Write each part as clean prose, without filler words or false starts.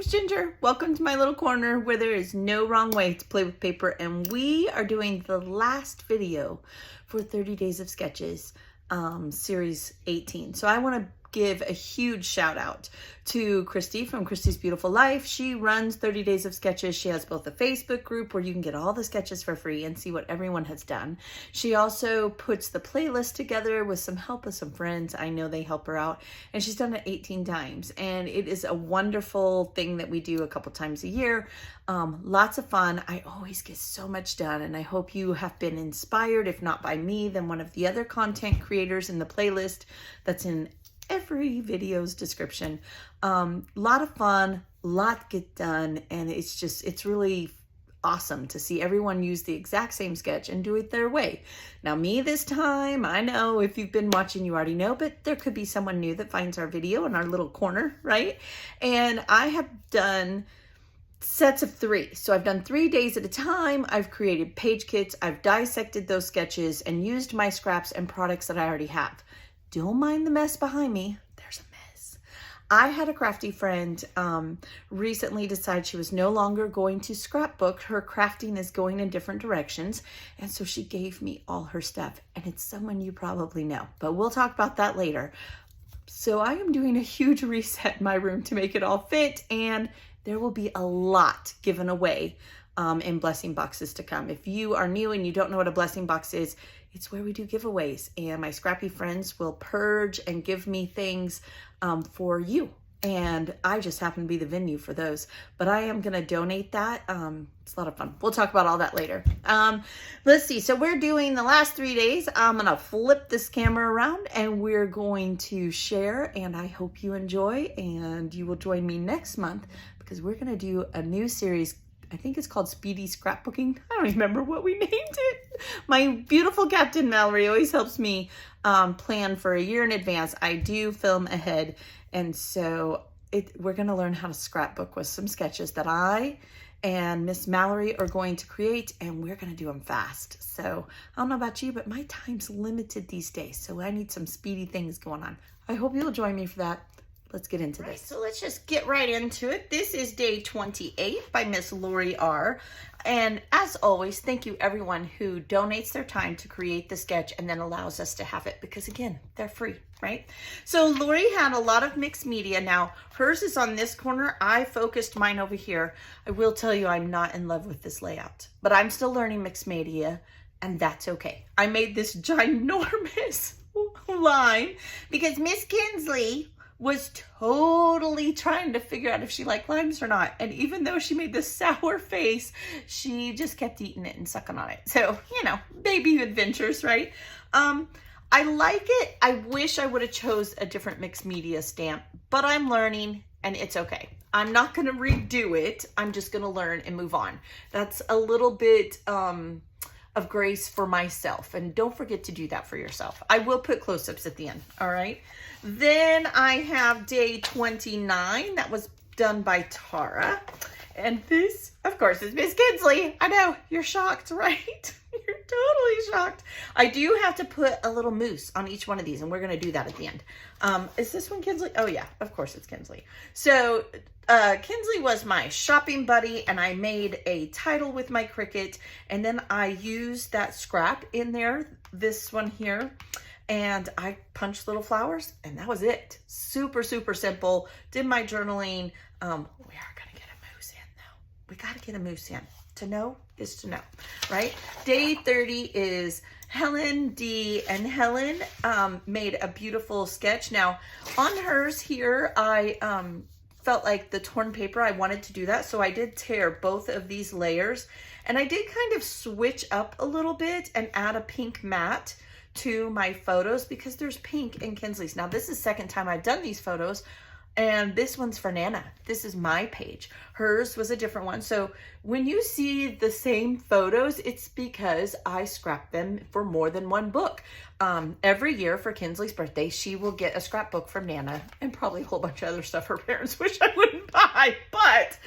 Ginger. Welcome to my little corner where there is no wrong way to play with paper, and we are doing the last video for 30 Days of Sketches, series 18. So I want to give a huge shout out to Christy from Christy's Beautiful Life. She runs 30 Days of Sketches. She has both a Facebook group where you can get all the sketches for free and see what everyone has done. She also puts the playlist together with some help of some friends. I know they help her out, and she's done it 18 times, and it is a wonderful thing that we do a couple times a year. Lots of fun. I always get so much done, and I hope you have been inspired, if not by me, then one of the other content creators in the playlist that's in every video's description. Lot of fun, lot get done, and it's really awesome to see everyone use the exact same sketch and do it their way. Now me this time, I know if you've been watching you already know, but there could be someone new that finds our video in our little corner, right? And I have done sets of 3. So I've done 3 days at a time. I've created page kits. I've dissected those sketches and used my scraps and products that I already have. Don't mind the mess behind me. There's a mess. I had a crafty friend recently decide she was no longer going to scrapbook. Her crafting is going in different directions. And so she gave me all her stuff. And it's someone you probably know. But we'll talk about that later. So I am doing a huge reset in my room to make it all fit. And there will be a lot given away in blessing boxes to come. If you are new and you don't know what a blessing box is, it's where we do giveaways, and my scrappy friends will purge and give me things for you. And I just happen to be the venue for those, but I am going to donate that. It's a lot of fun. We'll talk about all that later. Let's see. So we're doing the last 3 days. I'm going to flip this camera around and we're going to share, and I hope you enjoy, and you will join me next month because we're going to do a new series. I think it's called Speedy Scrapbooking. I don't remember what we named it. My beautiful Captain Mallory always helps me plan for a year in advance. I do film ahead. And so we're going to learn how to scrapbook with some sketches that I and Miss Mallory are going to create, and we're going to do them fast. So I don't know about you, but my time's limited these days. So I need some speedy things going on. I hope you'll join me for that. Let's get into this. So let's just get right into it. This is day 28 by Miss Lori R. And as always, thank you everyone who donates their time to create the sketch and then allows us to have it, because again, they're free, right? So Lori had a lot of mixed media. Now hers is on this corner. I focused mine over here. I will tell you I'm not in love with this layout, but I'm still learning mixed media, and that's okay. I made this ginormous line because Miss Kinsley was totally trying to figure out if she liked limes or not. And even though she made this sour face, she just kept eating it and sucking on it. So, you know, baby adventures, right? I like it. I wish I would have chose a different mixed media stamp, but I'm learning and it's okay. I'm not going to redo it. I'm just going to learn and move on. That's a little bit of grace for myself. And don't forget to do that for yourself. I will put close-ups at the end. All right. Then I have day 29. That was done by Tara. And this, of course, is Miss Kinsley. I know, you're shocked, right? You're totally shocked. I do have to put a little mousse on each one of these, and we're going to do that at the end. Is this one Kinsley? Oh, yeah, of course it's Kinsley. So Kinsley was my shopping buddy, and I made a title with my Cricut, and then I used that scrap in there, this one here, and I punched little flowers, and that was it. Super, super simple. Did my journaling. We are going to get a mousse in, though. We got to get a mousse in. To know is to know, right? Day 30 is Helen D. And Helen made a beautiful sketch. Now, on hers here, I felt like the torn paper, I wanted to do that. So I did tear both of these layers. And I did kind of switch up a little bit and add a pink matte to my photos because there's pink in Kinsley's. Now, this is the second time I've done these photos. And this one's for Nana. This is my page. Hers was a different one. So when you see the same photos, it's because I scrapped them for more than one book. Every year for Kinsley's birthday, she will get a scrapbook from Nana and probably a whole bunch of other stuff her parents wish I wouldn't buy. But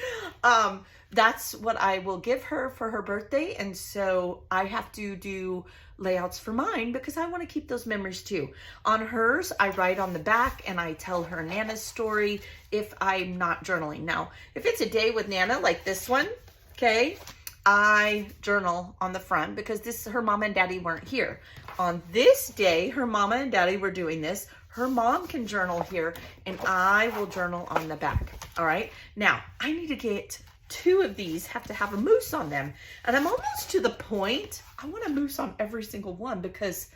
that's what I will give her for her birthday. And so I have to do layouts for mine because I want to keep those memories too. On hers, I write on the back and I tell her Nana's story if I'm not journaling. Now, if it's a day with Nana like this one, okay, I journal on the front because her mama and daddy weren't here. On this day, her mama and daddy were doing this. Her mom can journal here and I will journal on the back. All right. Now I need to get 2 of these, have to have a moose on them. And I'm almost to the point, I want a moose on every single one because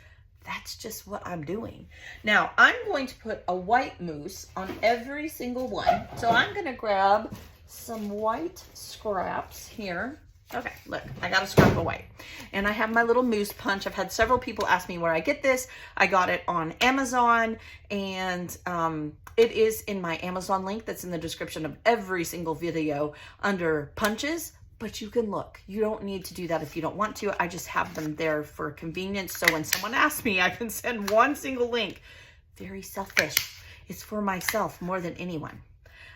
that's just what I'm doing. Now I'm going to put a white moose on every single one. So I'm going to grab some white scraps here. Okay, look, I got a scrap of white. And I have my little moose punch. I've had several people ask me where I get this. I got it on Amazon, and it is in my Amazon link that's in the description of every single video under punches. But you can look. You don't need to do that if you don't want to. I just have them there for convenience. So when someone asks me, I can send one single link. Very selfish. It's for myself more than anyone.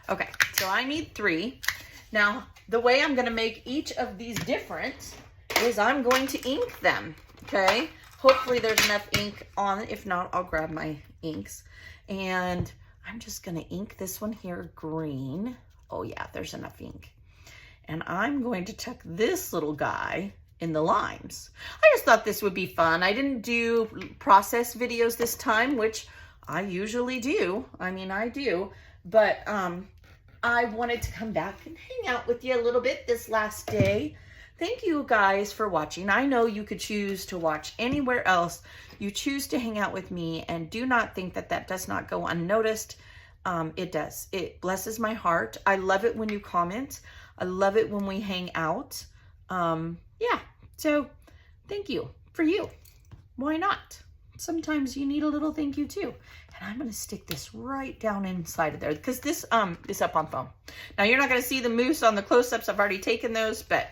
Okay, so I need 3. Now, the way I'm going to make each of these different is I'm going to ink them, okay? Hopefully there's enough ink on it. If not, I'll grab my inks. And I'm just going to ink this one here green. Oh, yeah, there's enough ink. And I'm going to tuck this little guy in the limes. I just thought this would be fun. I didn't do process videos this time, which I usually do. I mean, I do. But I wanted to come back and hang out with you a little bit this last day. Thank you guys for watching. I know you could choose to watch anywhere else. You choose to hang out with me, and do not think that that does not go unnoticed. It does. It blesses my heart. I love it when you comment. I love it when we hang out. Yeah, so thank you for you. Why not? Sometimes you need a little thank you too. And I'm going to stick this right down inside of there because this is up on foam. Now you're not going to see the moose on the close-ups. I've already taken those, but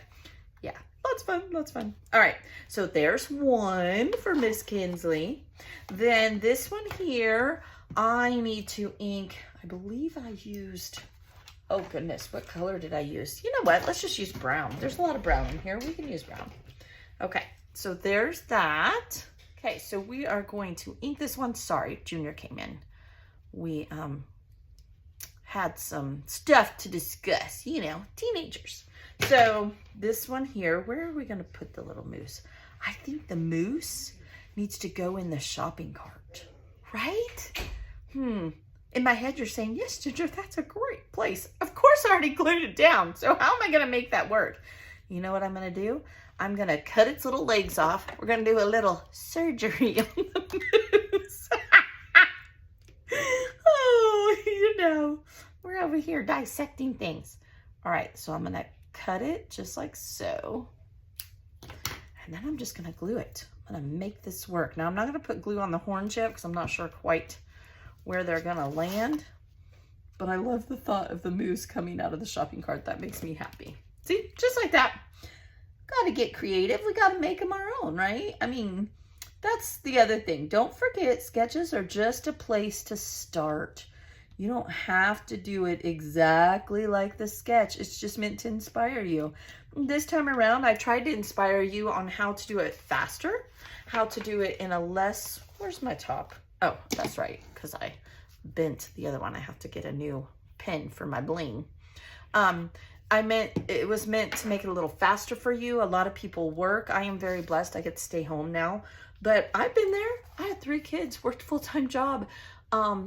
yeah, lots fun, lots fun. All right, so there's one for Miss Kinsley. Then this one here, I need to ink. I believe I used, oh goodness, what color did I use? You know what? Let's just use brown. There's a lot of brown in here. We can use brown. Okay, so there's that. Okay, so we are going to ink this one. Sorry, Junior came in. We had some stuff to discuss, you know, teenagers. So this one here, where are we going to put the little moose? I think the moose needs to go in the shopping cart, right? In my head, you're saying, yes, Ginger, that's a great place. Of course, I already glued it down. So how am I going to make that work? You know what I'm going to do? I'm going to cut its little legs off. We're going to do a little surgery on the moose. Oh, you know, we're over here dissecting things. All right, so I'm going to cut it just like so. And then I'm just going to glue it. I'm going to make this work. Now, I'm not going to put glue on the horns yet because I'm not sure quite where they're going to land. But I love the thought of the moose coming out of the shopping cart. That makes me happy. See, just like that. Got to get creative. We got to make them our own, right? I mean, that's the other thing. Don't forget, sketches are just a place to start. You don't have to do it exactly like the sketch. It's just meant to inspire you. This time around, I tried to inspire you on how to do it faster, how to do it in a less, where's my top? Oh, that's right, because I bent the other one. I have to get a new pen for my bling. It was meant to make it a little faster for you. A lot of people work. I am very blessed. I get to stay home now, but I've been there. I had 3 kids, worked a full-time job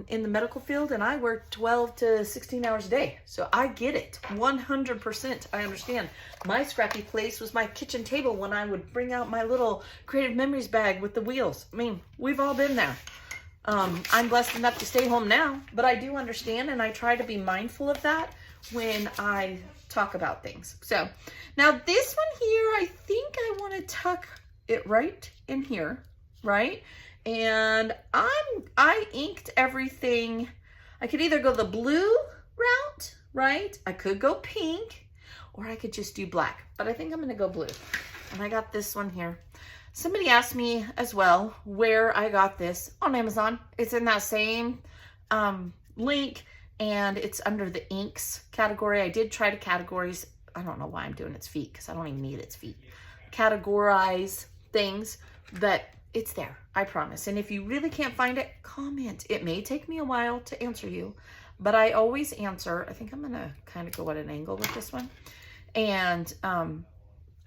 in the medical field, and I worked 12 to 16 hours a day. So I get it 100%. I understand. My scrappy place was my kitchen table when I would bring out my little creative memories bag with the wheels. I mean, we've all been there. I'm blessed enough to stay home now, but I do understand, and I try to be mindful of that when I talk about things. So now this one here, I think I want to tuck it right in here, right? And I inked everything. I could either go the blue route, right? I could go pink, or I could just do black, but I think I'm going to go blue. And I got this one here. Somebody asked me as well where I got this on Amazon. It's in that same link, and it's under the inks category. I did try to categorize. I don't know why I'm doing its feet because I don't even need its feet. Categorize things, But it's there, I promise. And if you really can't find it, comment. It may take me a while to answer you, but I always answer. I think I'm gonna kind of go at an angle with this one. And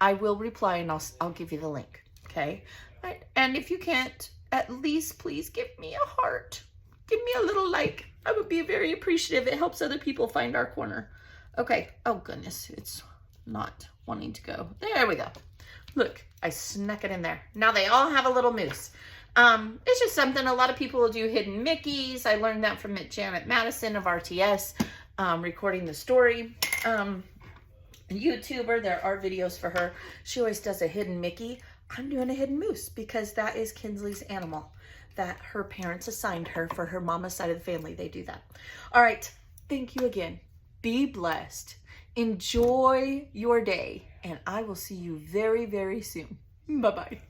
I will reply, and I'll give you the link, okay? Right. And if you can't, at least please give me a heart. Give me a little like. I would be very appreciative. It helps other people find our corner. Okay. Oh, goodness. It's not wanting to go. There we go. Look, I snuck it in there. Now they all have a little moose. It's just something a lot of people will do hidden Mickeys. I learned that from Janet Madison of RTS, recording the story. YouTuber, there are videos for her. She always does a hidden Mickey. I'm doing a hidden moose because that is Kinsley's animal that her parents assigned her for her mama's side of the family. They do that. All right. Thank you again. Be blessed. Enjoy your day. And I will see you very, very soon. Bye-bye.